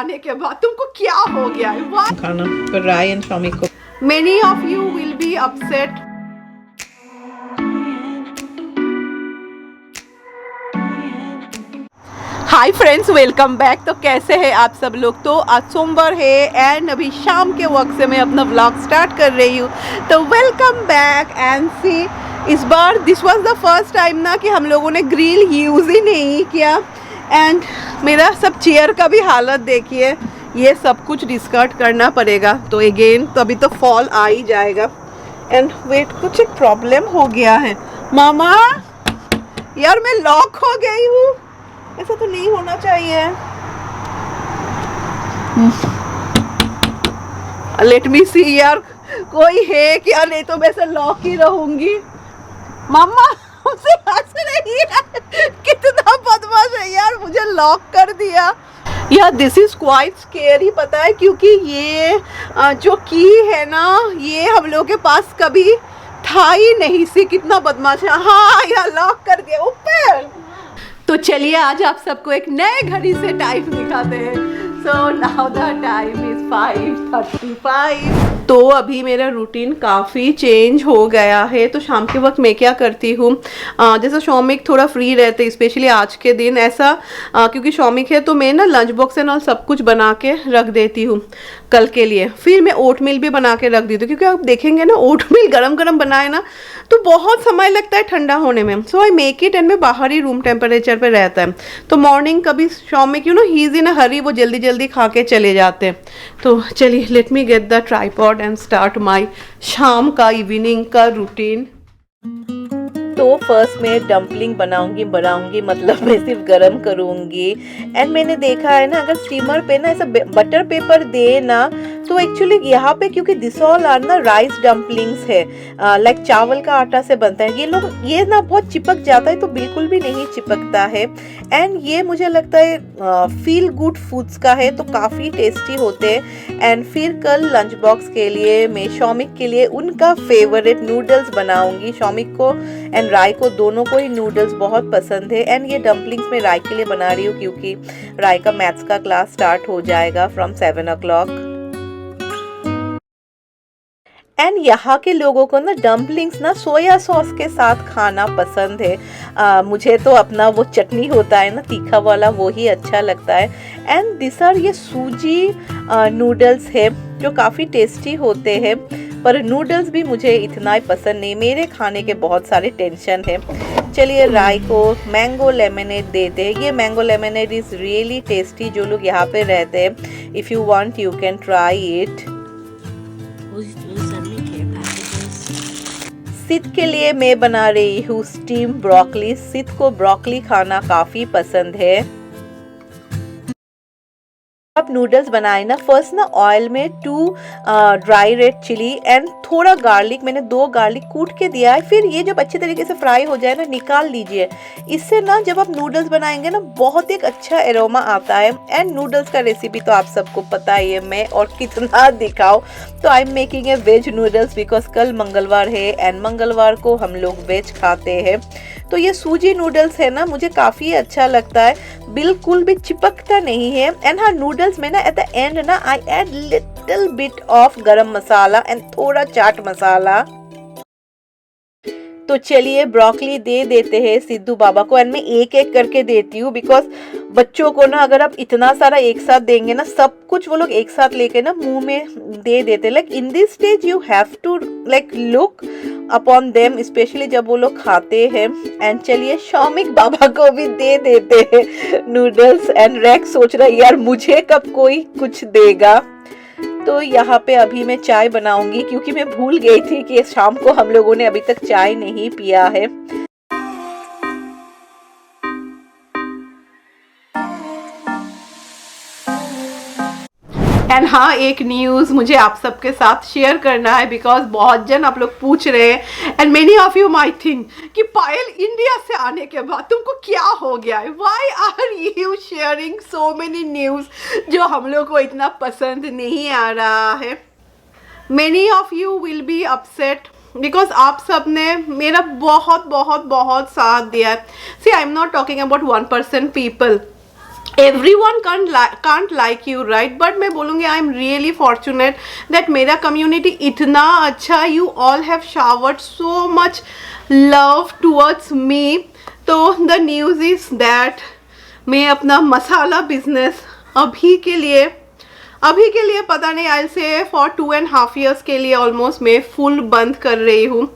आने के बाद तुमको क्या हो गया है? Why? खाना पर राय एंड शॉमिक को Many of you will be upset. Hi friends, welcome back. तो कैसे हैं आप सब लोग? तो आज सोमवार है एंड अभी शाम के वक्त से मैं अपना व्लॉग स्टार्ट कर रही हूँ। तो वेलकम बैक एंड सी, इस बार this was the first time ना कि हम लोगों ने ग्रिल यूज़ ही नहीं किया। एंड मेरा सब चेयर का भी हालत देखिए, ये सब कुछ डिस्कर्ड करना पड़ेगा। तो अगेन तो अभी तो फॉल आ ही जाएगा। एंड वेट, कुछ एक प्रॉब्लम हो गया है। मामा यार, मैं लॉक हो गई हूँ, ऐसा तो नहीं होना चाहिए। लेट मी सी यार, कोई है क्या? नहीं तो मैं से लॉक ही रहूंगी। मम्मा हमसे हंस रही है, कितना बदमाश है यार, मुझे लॉक कर दिया। यार दिस इज क्वाइट स्केरी, पता है, क्योंकि ये जो की है ना, ये हम लोग के पास कभी था ही नहीं। सी कितना बदमाश है। हाँ यार, लॉक कर दिया ऊपर। तो चलिए आज आप सबको एक नए घड़ी से टाइम दिखाते हैं। So now the time is 5:35। तो अभी मेरा रूटीन काफ़ी चेंज हो गया है। तो शाम के वक्त मैं क्या करती हूँ, जैसे शौमिक थोड़ा फ्री रहते, स्पेशली आज के दिन ऐसा क्योंकि शौमिक है तो मैं ना लंच बॉक्स एंड ऑल सब कुछ बना के रख देती हूँ कल के लिए। फिर मैं ओट मिल भी बना के रख देती हूँ, क्योंकि आप देखेंगे ना ओट मिल गरम गरम बनाए ना तो बहुत समय लगता है ठंडा होने में। सो आई मेक इट एंड मैं बाहर ही रूम टेम्परेचर पे रहता है। तो मॉर्निंग कभी शौमिक ही इज इन अ हरी, वो जल्दी जल्दी खा के चले जाते हैं। तो चलिए let me get the tripod and start my शाम का इवनिंग का रूटीन। तो फर्स्ट मैं डम्पलिंग बनाऊंगी मतलब मैं सिर्फ गरम करूंगी। एंड मैंने देखा है ना, अगर स्टीमर पे ना ऐसा बटर पेपर दे ना, तो एक्चुअली यहाँ पे क्योंकि दिस ऑल आर ना राइस डम्पलिंग्स है, लाइक चावल का आटा से बनता है। ये ना बहुत चिपक जाता है, तो बिल्कुल भी नहीं चिपकता है। एंड ये मुझे लगता है फील गुड फूड्स का है, तो काफ़ी टेस्टी होते हैं। एंड फिर कल लंच बॉक्स के लिए मैं शौमिक के लिए उनका फेवरेट नूडल्स बनाऊंगी। शौमिक को एंड राय को, दोनों को ही नूडल्स बहुत पसंद है। एंड ये डम्पलिंग्स मैं राय के लिए बना रही हूँ, क्योंकि राय का मैथ्स का क्लास स्टार्ट हो जाएगा फ्रॉम 7 o'clock। एंड यहाँ के लोगों को ना डम्पलिंग्स ना सोया सॉस के साथ खाना पसंद है। मुझे तो अपना वो चटनी होता है ना तीखा वाला, वो ही अच्छा लगता है। एंड दिस आर ये सूजी नूडल्स है, जो काफ़ी टेस्टी होते हैं। पर नूडल्स भी मुझे इतना ही पसंद नहीं, मेरे खाने के बहुत सारे टेंशन है। चलिए राय को मैंगो लेमनेड देते हैं। ये mango lemonade is really tasty. जो लोग यहाँ पे रहते हैं, if you want you can try it. सिद के लिए मैं बना रही हूँ स्टीम ब्रोकली। सिद को ब्रोकली खाना काफ़ी पसंद है। आप नूडल्स बनाए ना, फर्स्ट ना ऑयल में 2 ड्राई रेड चिली एंड थोड़ा गार्लिक, मैंने 2 गार्लिक कूट के दिया है। फिर ये जब अच्छे तरीके से फ्राई हो जाए ना, निकाल लीजिए। इससे ना जब आप नूडल्स बनाएंगे ना, बहुत एक अच्छा एरोमा आता है। एंड नूडल्स का रेसिपी तो आप सबको पता ही है, मैं और कितना दिखाऊं। तो I am making a veg noodles because कल मंगलवार है एंड मंगलवार को हम लोग वेज खाते हैं। तो ये सूजी नूडल्स है ना, मुझे काफ़ी अच्छा लगता है, बिल्कुल भी चिपकता नहीं है। एंड हाँ, नूडल्स में ना एट द एंड ना I add little bit of गरम मसाला एंड थोड़ा चाट मसाला। तो चलिए ब्रोकली दे देते हैं सिद्धू बाबा को। एंड मैं एक एक करके देती हूँ, बिकॉज बच्चों को ना अगर आप इतना सारा एक साथ देंगे ना, सब कुछ वो लोग एक साथ लेके ना मुंह में दे देते। Like in this stage you have to like look upon them, specially जब वो लोग खाते हैं। एंड चलिए शौमिक बाबा को भी दे देते हैं नूडल्स। एंड रैक सोच रहा है यार मुझे कब कोई कुछ देगा। तो यहाँ पे अभी मैं चाय बनाऊंगी, क्योंकि मैं भूल गई थी कि शाम को हम लोगों ने अभी तक चाय नहीं पिया है। एंड हाँ, एक न्यूज़ मुझे आप सबके साथ शेयर करना है, बिकॉज बहुत जन आप लोग पूछ रहे हैं and many of you might think कि पायल इंडिया से आने के बाद तुमको क्या हो गया है? Why are you sharing so many news जो हम लोग को इतना पसंद नहीं आ रहा है? Many of you will be upset because आप सब ने मेरा बहुत बहुत बहुत साथ दिया है। See I am not talking about 1% people, everyone can't like you, right? But मैं बोलूँगी I am really fortunate that मेरा कम्युनिटी इतना अच्छा, you all have showered so much love towards me. तो द न्यूज़ इज़ दैट मैं अपना मसाला business अभी के लिए पता नहीं, आई से फॉर 2.5 years के लिए ऑलमोस्ट मैं फुल बंद कर रही हूँ.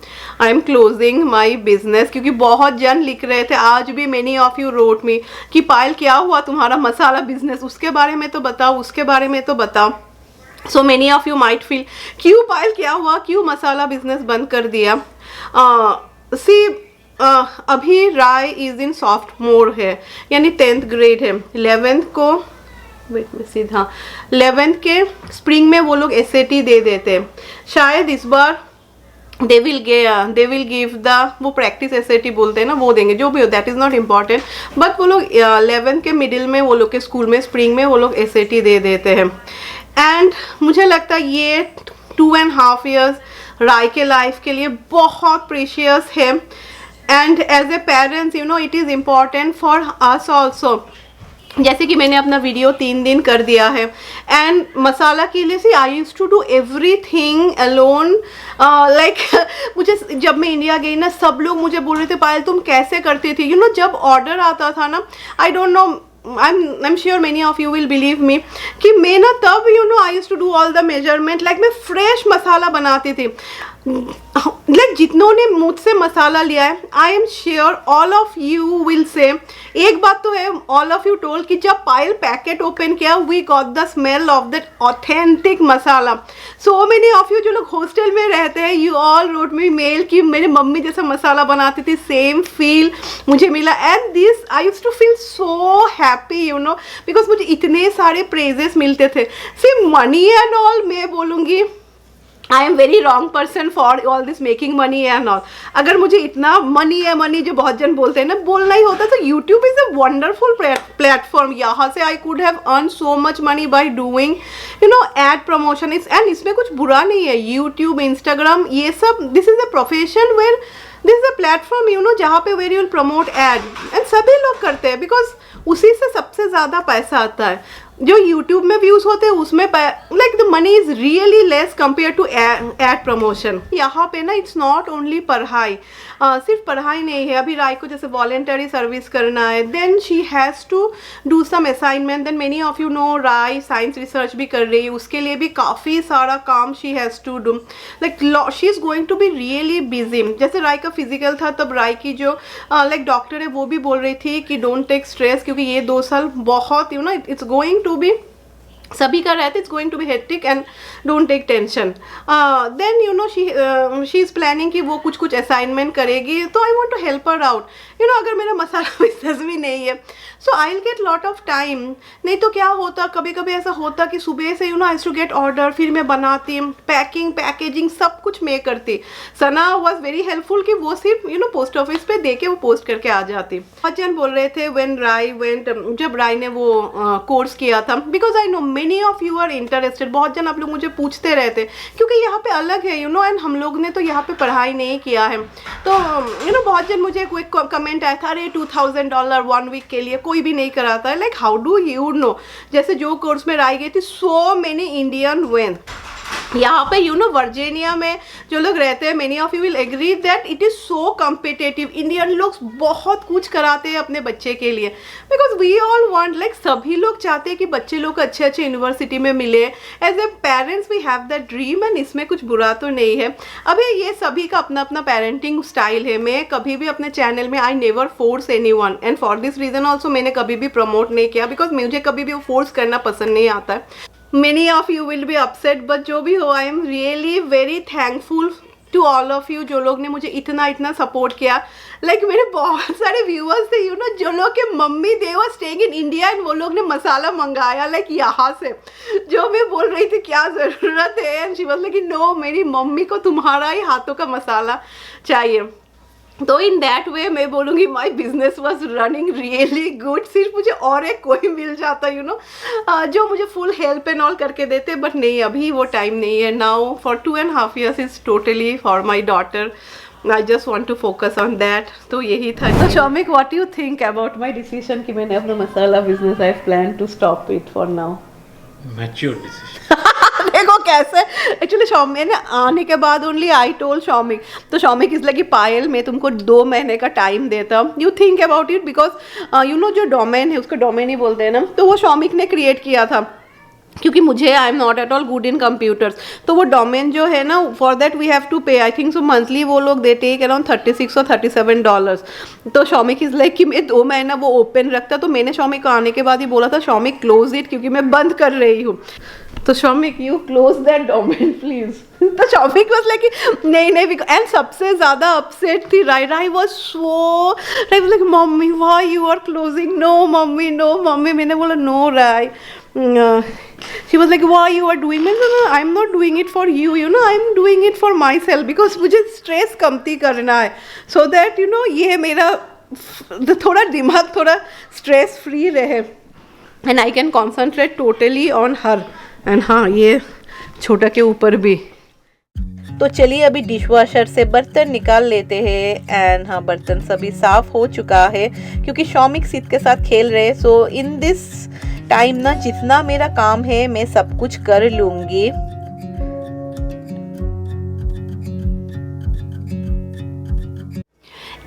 I am closing my business, क्योंकि बहुत जन लिख रहे थे, आज भी मेनी ऑफ यू रोट मी कि पायल क्या हुआ तुम्हारा मसाला बिजनेस, उसके बारे में तो बताओ, उसके बारे में तो बताओ. सो many of you might feel क्यों पायल क्या हुआ, क्यों मसाला बिजनेस बंद कर दिया. अभी राय इज इन सॉफ्ट मोड है, यानी 10th grade है. 11th को वेट में सीधा 11th के स्प्रिंग में वो लोग SAT दे देते हैं. शायद इस बार दे विल गिव द, वो प्रैक्टिस SAT बोलते हैं ना, वो देंगे. जो भी हो that is not important, but वो लोग 11th के मिडिल में वो लोग के स्कूल में स्प्रिंग में वो लोग SAT दे देते हैं. एंड मुझे लगता है ये 2.5 years राय के लाइफ के लिए बहुत प्रीशियस है. And as a parents you know it is important for us also. जैसे कि मैंने अपना वीडियो 3 दिन कर दिया है. एंड मसाला के लिए I used to do everything alone. Like मुझे जब मैं इंडिया गई ना, सब लोग मुझे बोल रहे थे पायल तुम कैसे करती थी. यू नो जब ऑर्डर आता था ना, I don't know, I'm sure many of you will believe me कि मैं ना तब you know I used to do all the measurement. Like मैं फ्रेश मसाला बनाती थी. लाइक जितनों ने मुझसे मसाला लिया है, I am sure all of you will say, एक बात तो है, ऑल ऑफ यू टोल्ड कि जब पायल पैकेट ओपन किया we got the smell of that authentic masala. So many of you जो लोग हॉस्टल में रहते हैं, you all wrote me mail कि मेरी मम्मी जैसा मसाला बनाती थी, सेम फील मुझे मिला. And this I used to feel so happy you know, because मुझे इतने सारे प्रेजेस मिलते थे. सिर्फ मनी एंड ऑल मैं बोलूँगी I am very wrong person for all this making money and all. अगर मुझे इतना मनी है, मनी जो बहुत जन बोलते हैं ना, बोलना ही होता तो YouTube is a wonderful platform. यहाँ से I could have earn so much money by doing you know ad promotion. And इसमें कुछ बुरा नहीं है. यूट्यूब, इंस्टाग्राम, ये सब this is a profession where this is a platform you know जहाँ पे where you will promote ad. And सभी लोग करते हैं बिकॉज उसी से सबसे ज़्यादा पैसा आता है. जो यूट्यूब में व्यूज़ होते हैं उसमें like the money is really less compare to ad promotion. यहाँ पे ना इट्स नॉट ओनली पढ़ाई, सिर्फ पढ़ाई नहीं है. अभी राय को जैसे वॉलेंटरी सर्विस करना है, then she has to do some assignment. Then many of you know Rai science research भी कर रही है, उसके लिए भी काफ़ी सारा काम she has to do. Like she is going to be really busy. जैसे राय का फिजिकल था तब राय की जो लाइक डॉक्टर है वो भी बोल रही थी कि डोंट टेक स्ट्रेस, क्योंकि ये 2 साल बहुत you know it's going to be, सभी का रहता है, it's going to be hectic and don't take tension. Then you know she is planning कि वो कुछ असाइनमेंट करेगी. तो I want to help her out you know. अगर मेरा मसाला बिजनेस भी नहीं है so I will get lot of time. नहीं तो क्या होता, कभी कभी ऐसा होता कि सुबह से you know I to get order, फिर मैं बनाती, पैकिंग पैकेजिंग सब कुछ मैं करती. सना वॉज वेरी हेल्पफुल कि वो सिर्फ यू नो पोस्ट ऑफिस पे दे के वो पोस्ट करके आ जाती. बहुत जन बोल रहे थे व्हेन राय वेंट, जब राय ने वो कोर्स किया था, because I know many of you are interested. बहुत जन आप लोग मुझे पूछते रहते क्योंकि यहाँ पे अलग है यू नो, एंड हम लोग ने तो यहाँ पे पढ़ाई नहीं किया है. तो यू नो बहुत जन मुझे कोई कमेंट आया था, अरे $2,000 1 वीक के लिए कोई भी नहीं कराता है. Like how do you know, जैसे जो कोर्स में राय गई थी, सो मेनी इंडियन वेन यहाँ पे यू नो वर्जीनिया में जो लोग रहते हैं, many of you will agree that it is so competitive. Indian लोग बहुत कुछ कराते हैं अपने बच्चे के लिए, because we all want, like सभी लोग चाहते हैं कि बच्चे लोग अच्छे अच्छे यूनिवर्सिटी में मिले. As a parents we have that dream, and इसमें कुछ बुरा तो नहीं है. अभी ये सभी का अपना अपना पेरेंटिंग स्टाइल है. मैं कभी भी अपने चैनल में I never force any one, and for this reason also मैंने कभी भी प्रमोट नहीं किया, बिकॉज मुझे कभी भी वो फोर्स करना पसंद नहीं आता है. Many of you will be upset, but जो भी हो, I am really very thankful to all of you जो लोग ने मुझे इतना सपोर्ट किया. लाइक मेरे बहुत सारे व्यूअर्स थे यू नो, जो लोग के mummy they were staying in India, and वो लोग ने मसाला मंगाया लाइक यहाँ से. जो मैं बोल रही थी क्या ज़रूरत है, and she was like no, मेरी मम्मी को तुम्हारा ही हाथों का मसाला चाहिए. तो इन दैट वे मैं बोलूँगी my business was running really good. सिर्फ मुझे और एक कोई मिल जाता यू नो जो मुझे फुल हेल्प एंड ऑल करके देते, बट नहीं, अभी वो टाइम नहीं है. Now for 2.5 years is totally for my daughter. I just want to focus on that. तो यही था. So Shomik, what do you think about my decision कि मैंने अपना मसाला business I've planned to stop it for now? Mature decision. देखो कैसे actually Shoumik ने आने के बाद ओनली आई टोल्ड शौमिक. तो शौमिक इस लगी पायल मैं तुमको 2 महीने का टाइम देता हूँ. You think about it because you know जो डोमेन है उसको डोमेन ही बोलते हैं ना, तो वो शौमिक ने क्रिएट किया था क्योंकि मुझे I am not at all good in computers. तो वो डोमेन जो है ना for that we have to pay I think so monthly वो लोग दे टेक अराउंड $36 और $37. तो शौमिक इज़ लाइक कि मैं 2 महीना वो ओपन रखता. तो मैंने शौमिक को आने के बाद ही बोला था शौमिक क्लोज इट क्योंकि मैं बंद कर रही हूँ. तो Shaumik you close that domain please. तो शौमिक वाज लाइक नहीं एंड सबसे ज़्यादा अपसेट थी Rai was so Rai was like mummy why you are closing. No mummy मैंने बोला नो राई. She was like, why you are doing it? No, I'm not doing it for you, you know, I'm doing it for myself because मुझे stress कमती करना है so that you know ये मेरा थोड़ा दिमाग थोड़ा stress free रहे and I can concentrate totally on her. and हाँ ये छोटा के ऊपर भी. तो चलिए अभी डिशवॉशर से बर्तन निकाल लेते हैं. एंड हाँ बर्तन सभी साफ हो चुका है क्योंकि शौमिक सिद्ध के साथ खेल रहे. सो इन दिस टाइम ना जितना मेरा काम है मैं सब कुछ कर लूंगी.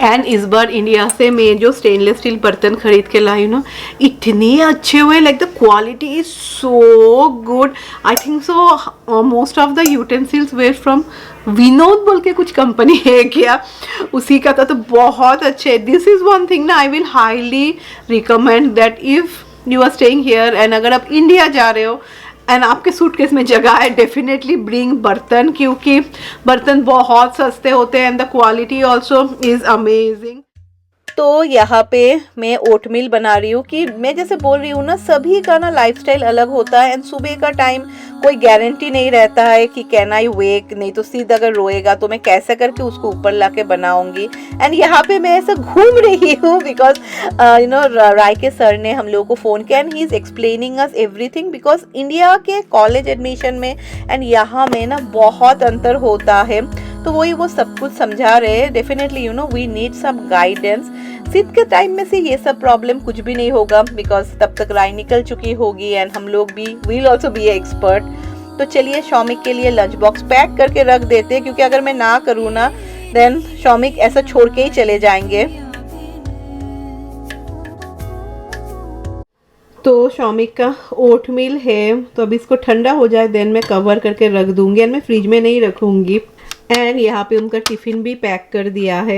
एंड इस बार इंडिया से मैं जो स्टेनलेस स्टील बर्तन खरीद के लाई हूँ ना इतने अच्छे हुए. Like the quality is so good. I think so most of the utensils were from Vinod बोल के कुछ कंपनी है क्या उसी का था. तो बहुत अच्छे. दिस इज़ वन थिंग ना I will highly recommend that if you are staying here and अगर आप इंडिया जा रहे हो एंड आपके सूटकेस में जगह है डेफिनेटली ब्रिंग बर्तन क्योंकि बर्तन बहुत सस्ते होते हैं and the quality also is amazing. तो यहाँ पे मैं ओटमील बना रही हूँ कि मैं जैसे बोल रही हूँ ना सभी का ना लाइफस्टाइल अलग होता है एंड सुबह का टाइम कोई गारंटी नहीं रहता है कि कैन आई वेक. नहीं तो सीधा अगर रोएगा तो मैं कैसे करके उसको ऊपर लाके बनाऊंगी. एंड यहाँ पे मैं ऐसे घूम रही हूँ बिकॉज यू नो राय के सर ने हम लोगों को फ़ोन किया and he is explaining us everything because India के कॉलेज एडमिशन में एंड यहाँ में ना बहुत अंतर होता है. तो वही वो सब कुछ समझा रहे हैं. Definitely you know we need some guidance. सिद्ध के टाइम में से ये सब प्रॉब्लम कुछ भी नहीं होगा बिकॉज तब तक राय निकल चुकी होगी एंड हम लोग भी will also be A expert. तो चलिए शौमिक के लिए लंच बॉक्स पैक करके रख देते हैं क्योंकि अगर मैं ना करूँ ना देन शौमिक ऐसा छोड़ के ही चले जाएंगे. तो शौमिक का ओटमील है तो अभी इसको ठंडा हो जाए देन मैं कवर करके रख दूंगी एंड मैं फ्रिज में नहीं रखूंगी. एंड यहाँ पे उनका टिफिन भी पैक कर दिया है.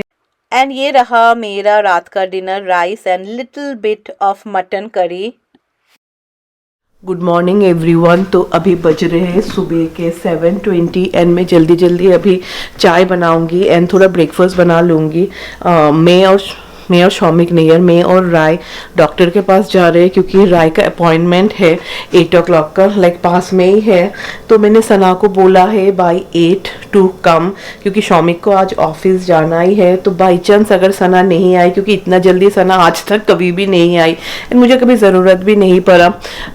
एंड ये रहा मेरा रात का dinner. Rice and little bit of mutton curry. Good morning everyone. तो अभी बज रहे हैं सुबह के 7:20 एंड मैं जल्दी अभी चाय बनाऊंगी एंड थोड़ा ब्रेकफास्ट बना लूँगी. मैं और शौमिक नहीं यार मैं और राय डॉक्टर के पास जा रहे हैं क्योंकि राय का अपॉइंटमेंट है 8 o'clock का लाइक पास में ही है. तो मैंने सना को बोला है बाय 8 टू कम क्योंकि शौमिक को आज ऑफिस जाना ही है. तो बाई चांस अगर सना नहीं आई क्योंकि इतना जल्दी सना आज तक कभी भी नहीं आई एंड मुझे कभी ज़रूरत भी नहीं पड़ा.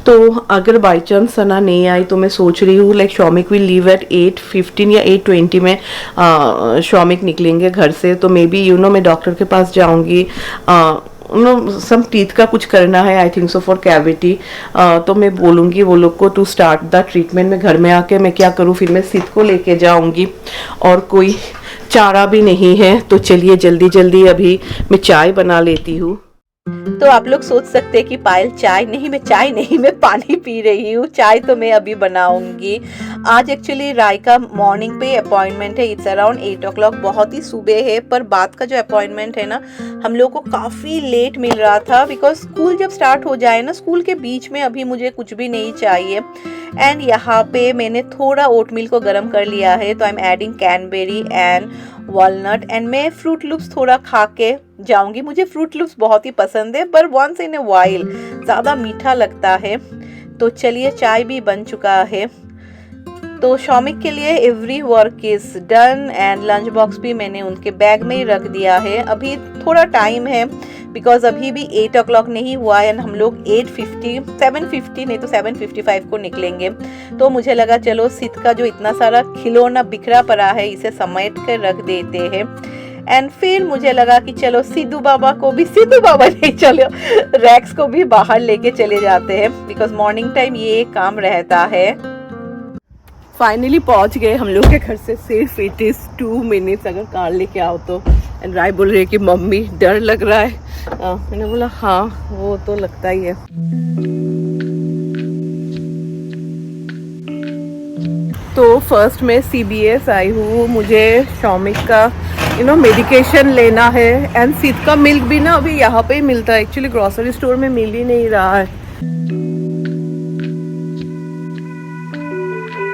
तो अगर बाई चांस सना नहीं आई तो मैं सोच रही हूँ like Shoumik will leave at 8:15 या 8:20 में शौमिक निकलेंगे घर से. तो मे बी यू नो मैं डॉक्टर के पास जाऊँगी. सम टीथ का कुछ करना है आई थिंक सो फॉर कैविटी. तो मैं बोलूँगी वो लोग को टू स्टार्ट द ट्रीटमेंट. में घर में आके मैं क्या करूँ फिर मैं सिद्ध को लेके जाऊँगी और कोई चारा भी नहीं है. तो चलिए जल्दी अभी मैं चाय बना लेती हूँ. तो आप लोग सोच सकते हैं कि पायल चाय नहीं मैं पानी पी रही हूँ. चाय तो मैं अभी बनाऊंगी. आज एक्चुअली राय का मॉर्निंग पे अपॉइंटमेंट है. It's around 8 o'clock. बहुत ही सुबह है पर बाद का जो अपॉइंटमेंट है ना हम लोग को काफ़ी लेट मिल रहा था बिकॉज स्कूल जब स्टार्ट हो जाए ना स्कूल के बीच में अभी मुझे कुछ भी नहीं चाहिए. एंड यहाँ पे मैंने थोड़ा ओटमील को गर्म कर लिया है. तो I am adding cranberry and walnut and मैं फ्रूट लूप्स थोड़ा खा के जाऊंगी. मुझे फ्रूट लूप्स बहुत ही पसंद है पर वंस इन ए वाइल ज़्यादा मीठा लगता है. तो चलिए चाय भी बन चुका है. तो शौमिक के लिए every work is done and lunch box भी मैंने उनके बैग में ही रख दिया है. अभी थोड़ा टाइम है बिकॉज अभी भी 8 o'clock नहीं हुआ है एंड हम लोग 7:50 नहीं तो 7:55 को निकलेंगे. तो मुझे लगा चलो सिद्ध का जो इतना सारा खिलौना बिखरा पड़ा है इसे समेट कर रख देते हैं. एंड फिर मुझे लगा कि चलो सिद्धू बाबा नहीं, चलो रैक्स को भी बाहर लेके चले जाते हैं, बिकॉज मॉर्निंग टाइम ये काम रहता है। फाइनली पहुंच गए हम लोग के घर से, सिर्फ इट इज़ 2 मिनट्स अगर कार लेके आओ तो। एंड राय बोल रही है कि मम्मी डर लग रहा है। मैंने बोला हाँ वो तो लगता ही है। तो फर्स्ट में CBS आई हूँ, मुझे शौमिक का मेडिकेशन लेना है। एंड सिद्ध का मिल्क भी ना अभी यहाँ पे ही मिलता है, एक्चुअली ग्रोसरी स्टोर में मिल ही नहीं रहा है।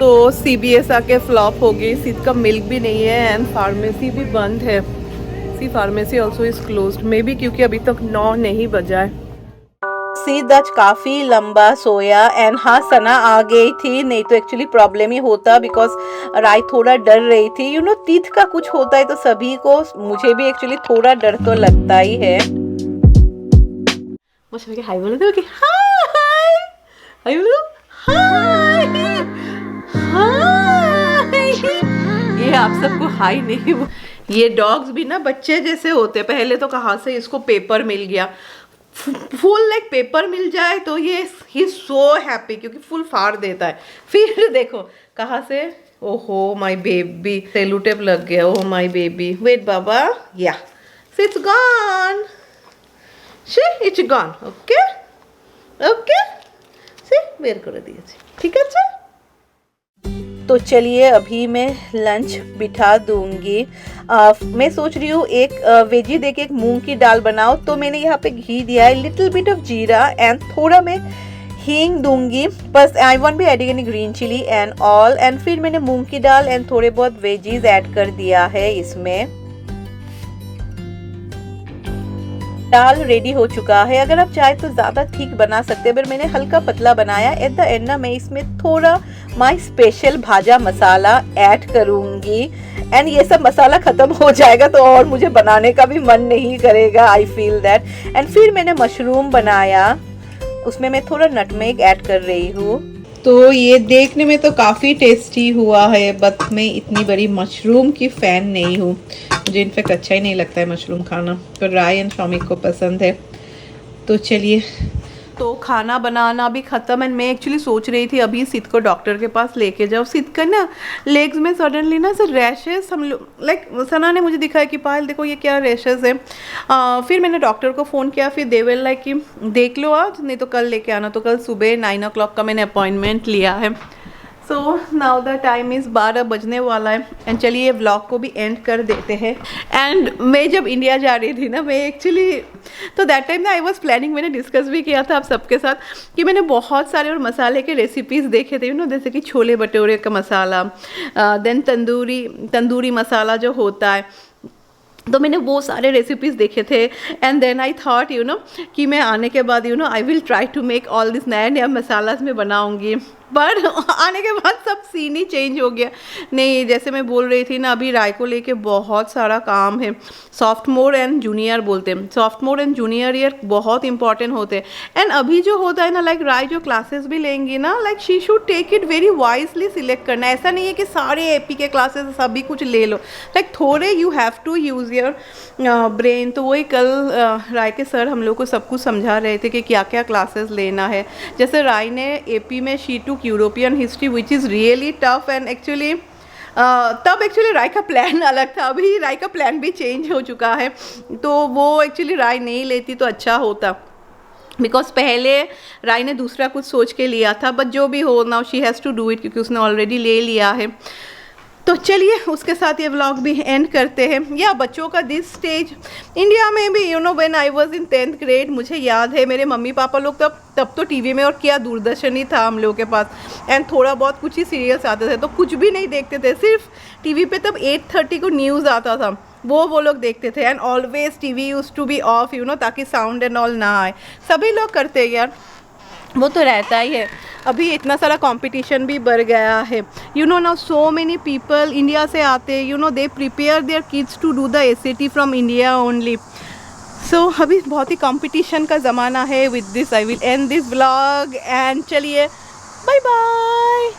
तो CBS आके फ्लॉप हो गई, सिद्ध का मिल्क भी नहीं है एंड फार्मेसी भी बंद है। Pharmacy also is closed, may be क्योंकि अभी तक 9 नहीं बजा है। सिद्ध आज काफ़ी लंबा सोया एंड हाँ सना आ गई थी, नहीं तो एक्चुअली प्रॉब्लम ही होता, बिकॉज राय थोड़ा डर रही थी। तीथ का कुछ होता है तो सभी को, मुझे भी एक्चुअली थोड़ा डर तो लगता ही है। मुझे हाय बोलो तो, हाय हाय बोलो, हाय हाय। ये आप सबको हाय नहीं, ये डॉग्स भी ना बच्चे जैसे होते। पहले तो कहाँ से इसको पेपर मिल गया, फुल लाइक पेपर मिल जाए तो ये ही सो हैप्पी, क्योंकि फुल फाड़ देता है। फिर देखो कहाँ से, ओहो माय बेबी, सेलू टेप लग गया। ओह माय बेबी, वेट बाबा, yeah it's gone, see it's gone, okay okay, see बेर कर दिए, ठीक है। तो चलिए अभी मैं लंच बिठा दूंगी। मैं सोच रही हूँ एक वेजी देके एक मूंग की दाल बनाओ, तो मैंने यहाँ पे घी दिया है, little bit of jeera and थोड़ा मैं हींग दूंगी, बस I want be adding any green chili and all. And फिर मैंने मूंग की दाल एंड थोड़े बहुत वेजीज ऐड कर दिया है इसमें। दाल रेडी हो चुका है। अगर आप चाहे तो ज़्यादा थिक बना सकते हैं, पर मैंने हल्का पतला बनाया। एट द एंड ना मैं इसमें थोड़ा my special bhaja masala add करूँगी एंड ये सब मसाला ख़त्म हो जाएगा तो और मुझे बनाने का भी मन नहीं करेगा, आई फील दैट। एंड फिर मैंने मशरूम बनाया, उसमें मैं थोड़ा नटमेग ऐड कर रही हूँ। तो ये देखने में तो काफ़ी टेस्टी हुआ है, बट मैं इतनी बड़ी मशरूम की फ़ैन नहीं हूँ, मुझे इनफेक्ट अच्छा ही नहीं लगता है मशरूम खाना, तो राय एंड शौमिक को पसंद है। तो चलिए, तो खाना बनाना भी ख़त्म एंड मैं एक्चुअली सोच रही थी अभी सिद्ध को डॉक्टर के पास लेके जाओ। सिद्ध का ना लेग्स में सडनली ना सर रैशेस, हम लोग लाइक सना ने मुझे दिखाया कि पायल देखो ये क्या रैशेस है। फिर मैंने डॉक्टर को फ़ोन किया, फिर दे विल लाइक कि देख लो आज, नहीं तो कल लेके आना। तो कल सुबह 9 o'clock का मैंने अपॉइंटमेंट लिया है। So now the time is 12 बजने वाला है एंड चलिए व्लॉग को भी एंड कर देते हैं। एंड मैं जब इंडिया जा रही थी ना, मैं एक्चुअली तो दैट टाइम ना आई वॉज प्लानिंग, मैंने डिस्कस भी किया था आप सबके साथ कि मैंने बहुत सारे और मसाले के रेसिपीज़ देखे थे, जैसे कि छोले भटूरे का मसाला, देन तंदूरी मसाला जो होता है, तो मैंने वो सारे रेसिपीज़ देखे थे। एंड देन आई थॉट कि मैं आने के बाद I will try to make all this नया नया मसालाज में बनाऊंगी, पर आने के बाद सब सीन ही चेंज हो गया। नहीं, जैसे मैं बोल रही थी ना, अभी राय को लेके बहुत सारा काम है। सॉफ्टमोर एंड जूनियर बोलते हैं, सॉफ्टमोर एंड जूनियर ईयर बहुत इंपॉर्टेंट होते हैं। एंड अभी जो होता है ना, लाइक राय जो क्लासेस भी लेंगी ना, like she should take it very wisely select करना। ऐसा नहीं है कि सारे AP के क्लासेस सभी कुछ ले लो, लाइक थोड़े you have to use your brain. तो वही कल राय के सर हम लोग को सब कुछ समझा रहे थे कि क्या क्या क्लासेस लेना है। जैसे राय ने AP में she took European history which is really tough and actually तब एक्चुअली राय का प्लान अलग था, अभी राय का प्लान भी चेंज हो चुका है। तो वो एक्चुअली राय नहीं लेती तो अच्छा होता, बिकॉज पहले राय ने दूसरा कुछ सोच के लिया था, बट जो भी हो now she has to do it, क्योंकि उसने ऑलरेडी ले लिया है। तो चलिए उसके साथ ये व्लॉग भी एंड करते हैं। या बच्चों का दिस स्टेज इंडिया में भी when I was in 10th grade, मुझे याद है मेरे मम्मी पापा लोग तब तो टीवी में और क्या दूरदर्शन ही था हम लोगों के पास, एंड थोड़ा बहुत कुछ ही सीरियल्स आते थे, तो कुछ भी नहीं देखते थे। सिर्फ टीवी पे तब 8:30 को न्यूज़ आता था, वो लोग देखते थे। And always TV used to be off ताकि साउंड एंड ऑल ना आए। सभी लोग करते हैं यार, वो तो रहता ही है। अभी इतना सारा कंपटीशन भी बढ़ गया है, now so many people India से आते, they prepare their kids to do the SAT from India only. So अभी बहुत ही कंपटीशन का ज़माना है। With this I will end this vlog and चलिए बाय बाय।